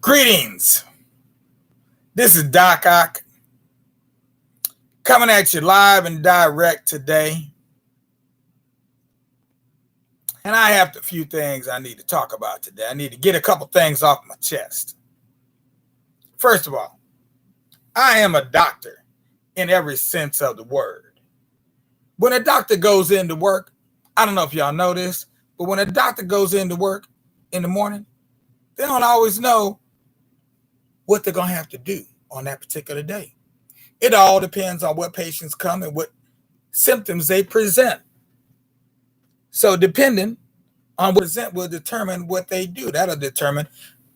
Greetings. This is Doc Ock coming at you live and direct today. And I have a few things I need to talk about today. I need to get a couple things off my chest. First of all, I am a doctor in every sense of the word. When a doctor goes into work, I don't know if y'all know this, but when a doctor goes into work in the morning, they don't always know what they're going to have to do on that particular day. It all depends on what patients come and what symptoms they present. So depending on what present will determine what they do. That'll determine,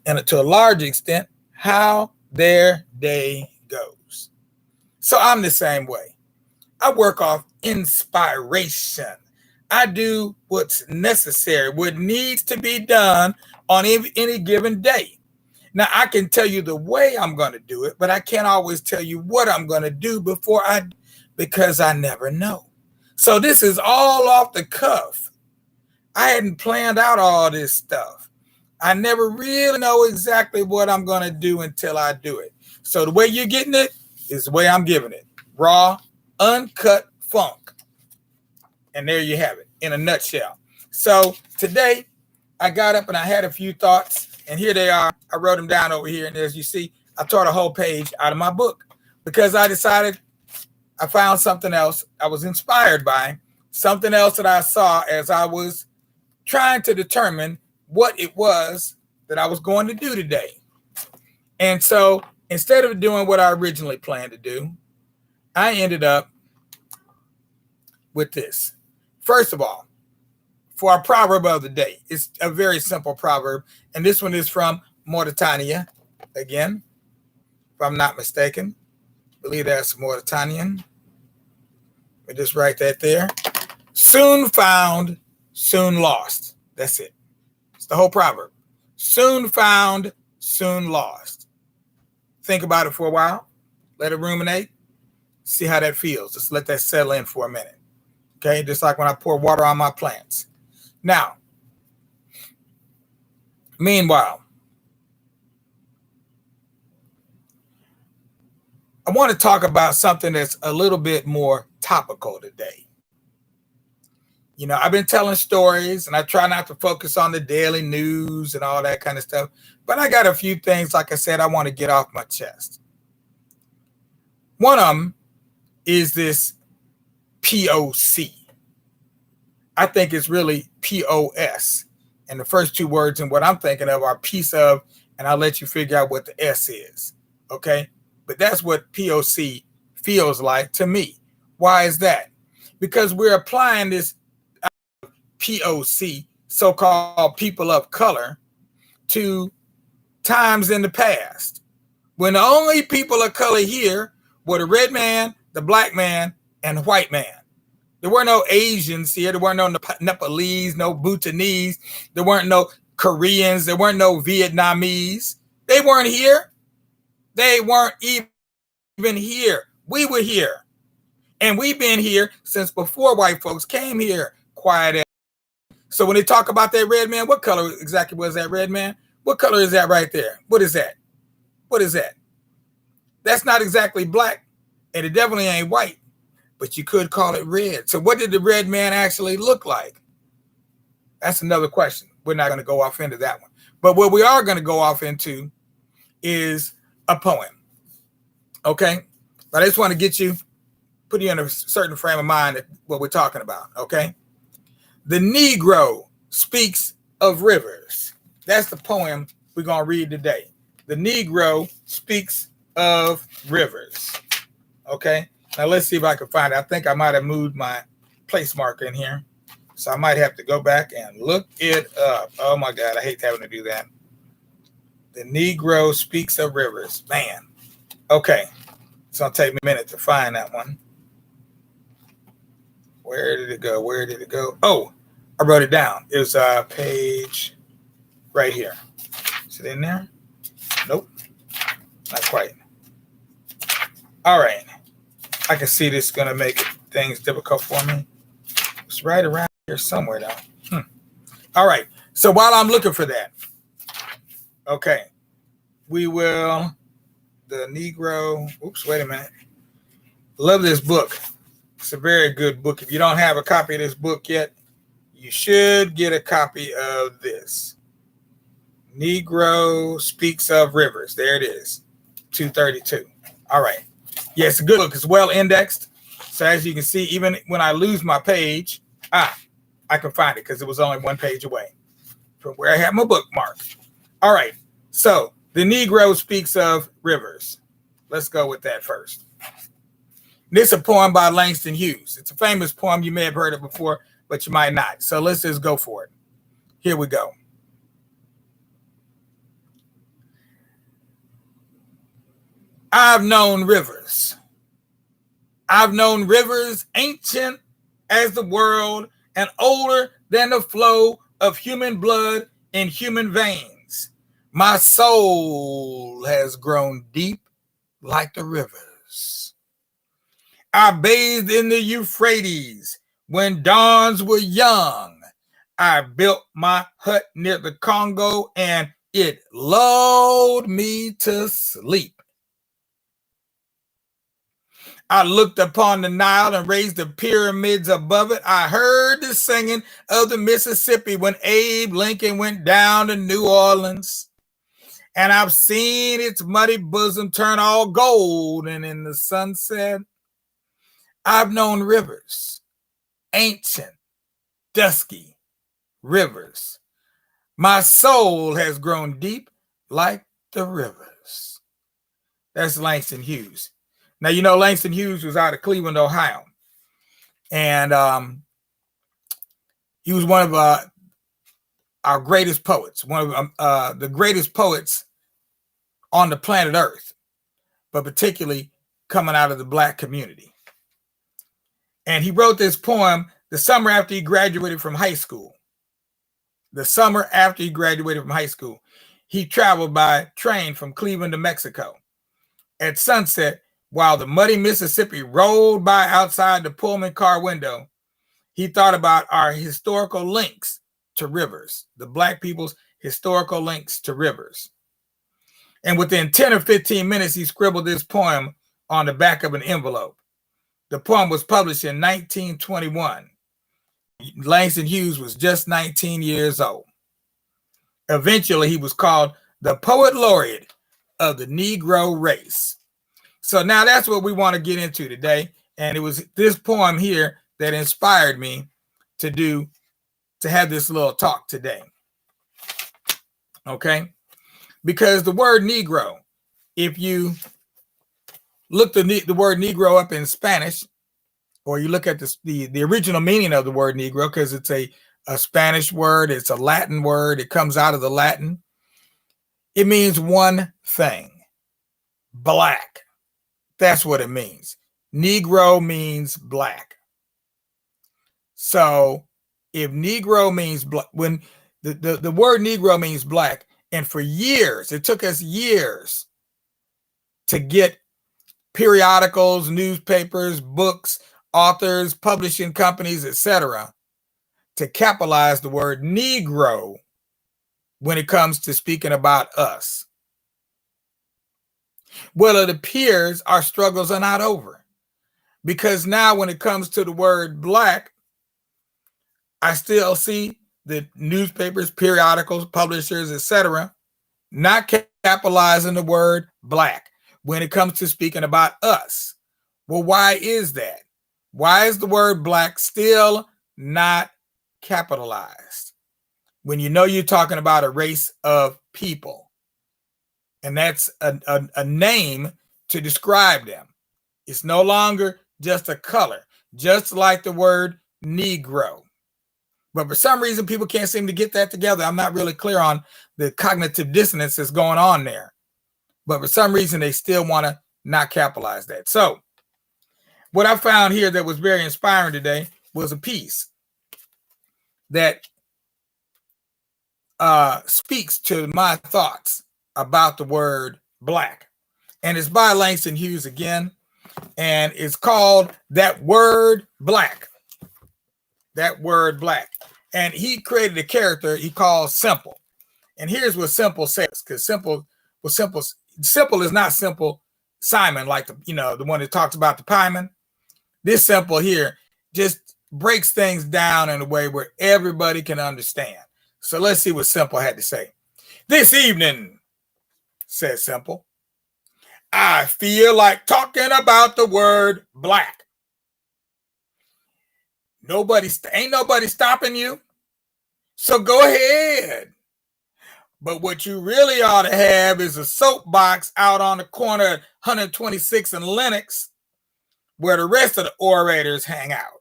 and to a large extent, how their day goes. So I'm the same way. I work off inspiration. I do what's necessary, what needs to be done on any given day. Now, I can tell you the way I'm going to do it, but I can't always tell you what I'm going to do because I never know. So this is all off the cuff. I hadn't planned out all this stuff. I never really know exactly what I'm going to do until I do it. So the way you're getting it is the way I'm giving it. Raw, uncut funk. And there you have it in a nutshell. So today I got up and I had a few thoughts. And here they are. I wrote them down over here. And as you see, I tore a whole page out of my book because I decided I found something else I was inspired by, something else that I saw as I was trying to determine what it was that I was going to do today. And so instead of doing what I originally planned to do, I ended up with this. First of all, for our proverb of the day, it's a very simple proverb. And this one is from Mauritania, again, if I'm not mistaken. I believe that's Mauritanian. We just write that there. Soon found, soon lost. That's it. It's the whole proverb. Soon found, soon lost. Think about it for a while. Let it ruminate. See how that feels. Just let that settle in for a minute. Okay, just like when I pour water on my plants. Now, meanwhile, I want to talk about something that's a little bit more topical today. You know, I've been telling stories and I try not to focus on the daily news and all that kind of stuff. But I got a few things, like I said, I want to get off my chest. One of them is this POC. I think it's really POS. And the first two words in what I'm thinking of are piece of, and I'll let you figure out what the S is. Okay? But that's what POC feels like to me. Why is that? Because we're applying this POC, so-called people of color, to times in the past when the only people of color here were the red man, the black man, and the white man. There were no Asians here. There weren't no Nepalese, no Bhutanese. There weren't no Koreans. There weren't no Vietnamese. They weren't here. They weren't even here. We were here. And we've been here since before white folks came here. Quiet as. So when they talk about that red man, what color exactly was that red man? What color is that right there? What is that? What is that? That's not exactly black, and it definitely ain't white. But you could call it red. So what did the red man actually look like? That's another question. We're not going to go off into that one. But what we are going to go off into is a poem. Okay? But I just want to put you in a certain frame of mind at what we're talking about. Okay? The Negro speaks of rivers. That's the poem we're going to read today. The Negro speaks of rivers. Okay? Now, let's see if I can find it. I think I might have moved my place marker in here. So I might have to go back and look it up. Oh, my God. I hate having to do that. The Negro speaks of rivers. Man. Okay. It's going to take me a minute to find that one. Where did it go? Where did it go? Oh, I wrote it down. It was a page right here. Is it in there? Nope. Not quite. All right. I can see this is going to make things difficult for me. It's right around here somewhere, though. All right. So while I'm looking for that, okay, we will, the Negro, oops, wait a minute. Love this book. It's a very good book. If you don't have a copy of this book yet, you should get a copy of this. Negro Speaks of Rivers. There it is, 232. All right. Yeah, it's a good book. It's well indexed. So as you can see, even when I lose my page, I can find it because it was only one page away from where I have my bookmark. All right. So the Negro Speaks of Rivers. Let's go with that first. This is a poem by Langston Hughes. It's a famous poem. You may have heard it before, but you might not. So let's just go for it. Here we go. I've known rivers. I've known rivers ancient as the world and older than the flow of human blood in human veins. My soul has grown deep like the rivers. I bathed in the Euphrates when dawns were young. I built my hut near the Congo and it lulled me to sleep. I looked upon the Nile and raised the pyramids above it. I heard the singing of the Mississippi when Abe Lincoln went down to New Orleans. And I've seen its muddy bosom turn all gold and in the sunset. I've known rivers, ancient, dusky rivers. My soul has grown deep like the rivers. That's Langston Hughes. Now, you know, Langston Hughes was out of Cleveland, Ohio. And he was one of our greatest poets, one of the greatest poets on the planet Earth, but particularly coming out of the Black community. And he wrote this poem the summer after he graduated from high school. The summer after he graduated from high school, he traveled by train from Cleveland to Mexico. At sunset, while the muddy Mississippi rolled by outside the Pullman car window, he thought about our historical links to rivers, the Black people's historical links to rivers. And within 10 or 15 minutes, he scribbled this poem on the back of an envelope. The poem was published in 1921. Langston Hughes was just 19 years old. Eventually, he was called the Poet Laureate of the Negro race. So now that's what we want to get into today. And it was this poem here that inspired me to have this little talk today. Okay? Because the word Negro, if you look the word Negro up in Spanish, or you look at the original meaning of the word Negro, because it's a Spanish word, it's a Latin word, it comes out of the Latin. It means one thing, black. That's what it means. Negro means black. So if Negro means black, when the word Negro means black, and for years, it took us years to get periodicals, newspapers, books, authors, publishing companies, etc., to capitalize the word Negro when it comes to speaking about us. Well, it appears our struggles are not over, because now when it comes to the word black, I still see the newspapers, periodicals, publishers, etc., not capitalizing the word black when it comes to speaking about us. Well, why is that? Why is the word black still not capitalized when you know you're talking about a race of people? And that's a name to describe them. It's no longer just a color, just like the word Negro. But for some reason, people can't seem to get that together. I'm not really clear on the cognitive dissonance that's going on there. But for some reason, they still want to not capitalize that. So what I found here that was very inspiring today was a piece that speaks to my thoughts about the word black. And it's by Langston Hughes again. And it's called That Word Black. That Word Black. And he created a character he called Simple. And here's what Simple says, because Simple Well, simple is not simple Simon, like the one that talks about the pieman. This simple here just breaks things down in a way where everybody can understand. So let's see what Simple had to say. This evening, said Simple, I feel like talking about the word black. Ain't nobody stopping you. So go ahead. But what you really ought to have is a soapbox out on the corner at 126 and Lenox, where the rest of the orators hang out.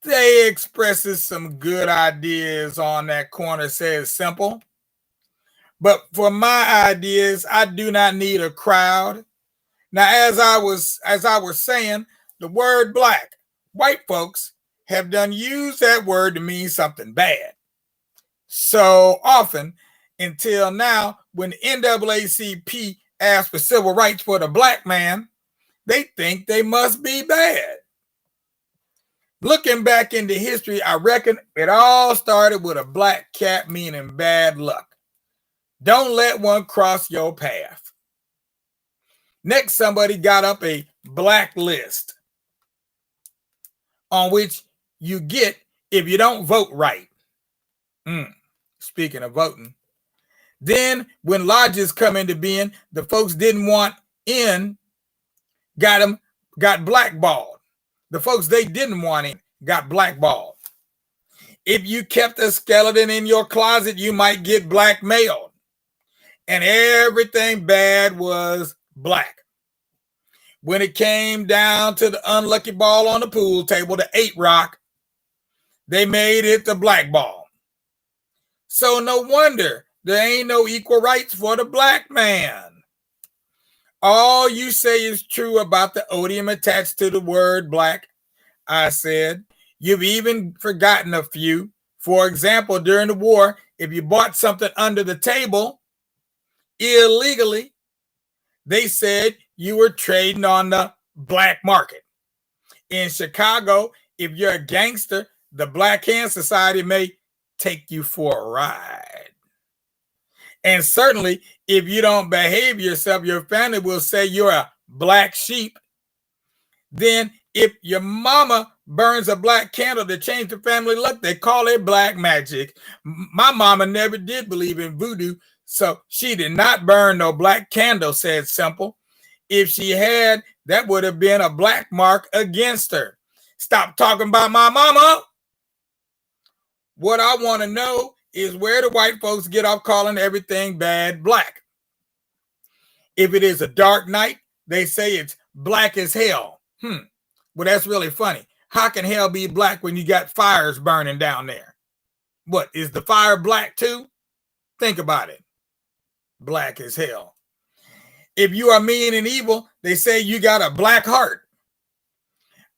They expresses some good ideas on that corner, says Simple. But for my ideas, I do not need a crowd. Now, as I was saying, the word black, white folks have done used that word to mean something bad. So often, until now, when the NAACP asks for civil rights for the black man, they think they must be bad. Looking back into history, I reckon it all started with a black cat meaning bad luck. Don't let one cross your path. Next, somebody got up a black list on which you get if you don't vote right. Speaking of voting, then when lodges come into being, the folks didn't want in got blackballed. The folks they didn't want in got blackballed. If you kept a skeleton in your closet, you might get blackmailed. And everything bad was black. When it came down to the unlucky ball on the pool table, the 8 rock, they made it the black ball. So no wonder there ain't no equal rights for the black man. All you say is true about the odium attached to the word black, I said. You've even forgotten a few. For example, during the war, if you bought something under the table illegally, they said you were trading on the black market. In Chicago, if you're a gangster, the Black Hand Society may take you for a ride. And certainly, if you don't behave yourself, your family will say you're a black sheep. Then if your mama burns a black candle to change the family look, they call it black magic. My mama never did believe in voodoo, so she did not burn no black candle, said Simple. If she had, that would have been a black mark against her. Stop talking about my mama. What I want to know is where the white folks get off calling everything bad black. If it is a dark night, they say it's black as hell. Well, that's really funny. How can hell be black when you got fires burning down there? What, is the fire black too? Think about it. Black as hell. If you are mean and evil, they say you got a black heart.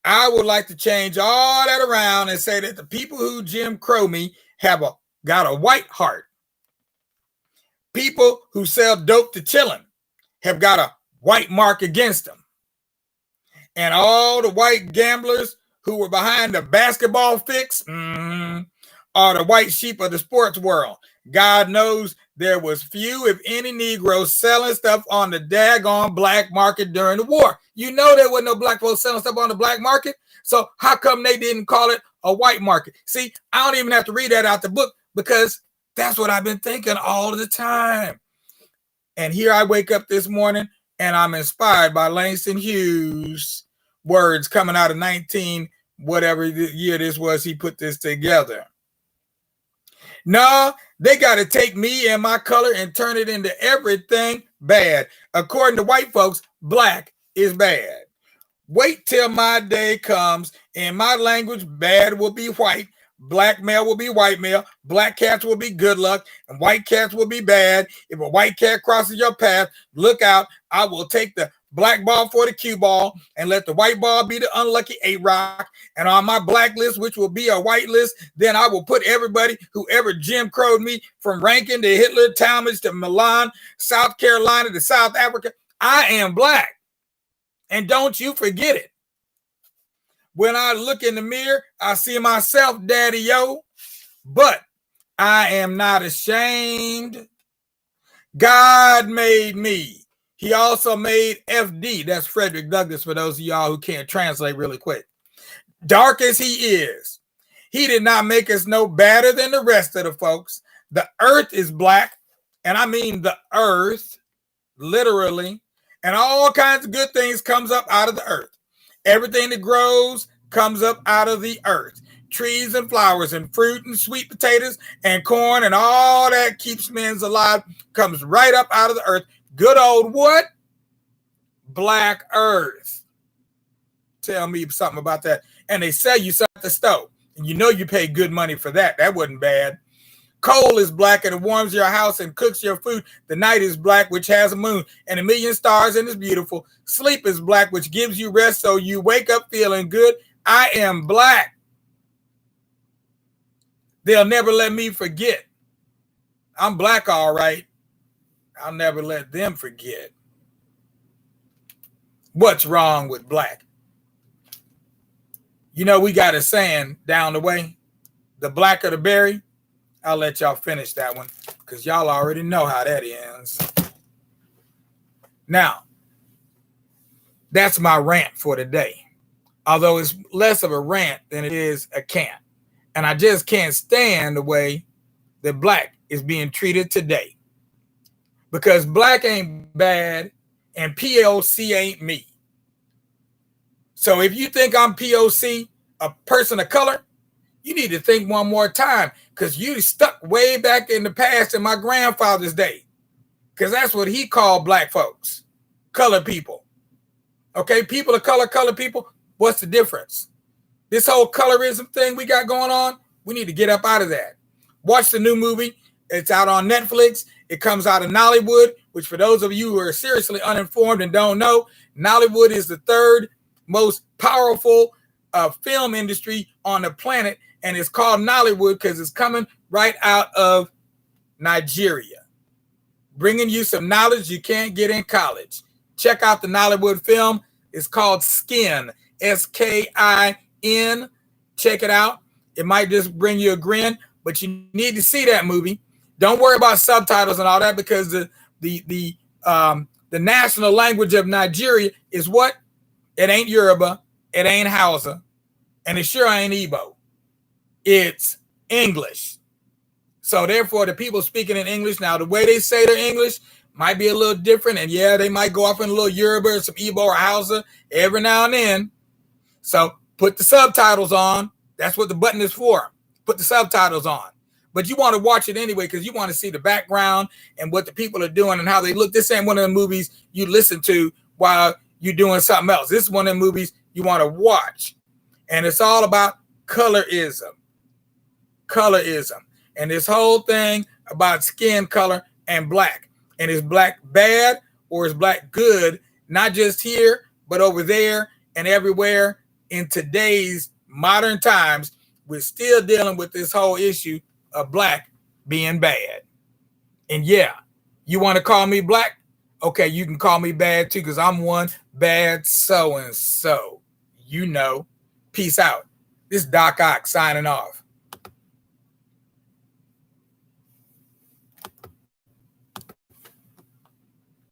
I would like to change all that around and say that the people who Jim Crow me have got a white heart. People who sell dope to chillin' have got a white mark against them. And all the white gamblers who were behind the basketball fix are the white sheep of the sports world. God knows there was few, if any, Negroes selling stuff on the daggone black market during the war. You know there wasn't no black folks selling stuff on the black market. So how come they didn't call it a white market? See, I don't even have to read that out the book because that's what I've been thinking all the time. And here I wake up this morning and I'm inspired by Langston Hughes' words coming out of 19, whatever year this was, he put this together. No, they got to take me and my color and turn it into everything bad. According to white folks, black is bad. Wait till my day comes. In my language, bad will be white. Black male will be white male. Black cats will be good luck. And white cats will be bad. If a white cat crosses your path, look out. I will take the black ball for the cue ball and let the white ball be the unlucky 8 rock. And on my black list, which will be a white list, then I will put everybody who ever Jim Crowed me, from Rankin to Hitler, Talmadge to Milan, South Carolina to South Africa. I am black. And don't you forget it. When I look in the mirror, I see myself, daddy-o, but I am not ashamed. God made me. He also made FD. That's Frederick Douglass for those of y'all who can't translate really quick. Dark as he is, he did not make us no better than the rest of the folks. The earth is black, and I mean the earth, literally, and all kinds of good things comes up out of the earth. Everything that grows comes up out of the earth. Trees and flowers and fruit and sweet potatoes and corn and all that keeps men alive comes right up out of the earth. Good old what? Black earth. Tell me something about that. And they sell you something at the stove. And you know you pay good money for that. That wasn't bad. Coal is black and it warms your house and cooks your food. The night is black, which has a moon and a million stars and is beautiful. Sleep is black, which gives you rest so you wake up feeling good. I am black. They'll never let me forget. I'm black, all right. I'll never let them forget. What's wrong with black? You know, we got a saying down the way, the blacker the berry. I'll let y'all finish that one because y'all already know how that ends. Now, that's my rant for today. Although it's less of a rant than it is a cant. And I just can't stand the way that black is being treated today. Because black ain't bad and POC ain't me. So if you think I'm POC, a person of color, you need to think one more time because you stuck way back in the past in my grandfather's day. Because that's what he called black folks, colored people. Okay, people of color, colored people, what's the difference? This whole colorism thing we got going on, we need to get up out of that. Watch the new movie. It's out on Netflix. It comes out of Nollywood, which for those of you who are seriously uninformed and don't know, Nollywood is the third most powerful film industry on the planet. And it's called Nollywood because it's coming right out of Nigeria. Bringing you some knowledge you can't get in college. Check out the Nollywood film. It's called Skin, S-K-I-N. Check it out. It might just bring you a grin, but you need to see that movie. Don't worry about subtitles and all that because the national language of Nigeria is what? It ain't Yoruba, it ain't Hausa, and it sure ain't Igbo. It's English. So therefore, the people speaking in English, now the way they say their English might be a little different, and yeah, they might go off in a little Yoruba or some Igbo or Hausa every now and then. So put the subtitles on. That's what the button is for. Put the subtitles on. But you want to watch it anyway because you want to see the background and what the people are doing and how they look. This ain't one of the movies you listen to while you're doing something else. This is one of the movies you want to watch. And it's all about colorism. Colorism. And this whole thing about skin color and black. And is black bad or is black good? Not just here, but over there and everywhere. In today's modern times, we're still dealing with this whole issue of black being bad. And yeah, you want to call me black? Okay, you can call me bad too, because I'm one bad so-and-so. You know. Peace out. This is Doc Ock signing off.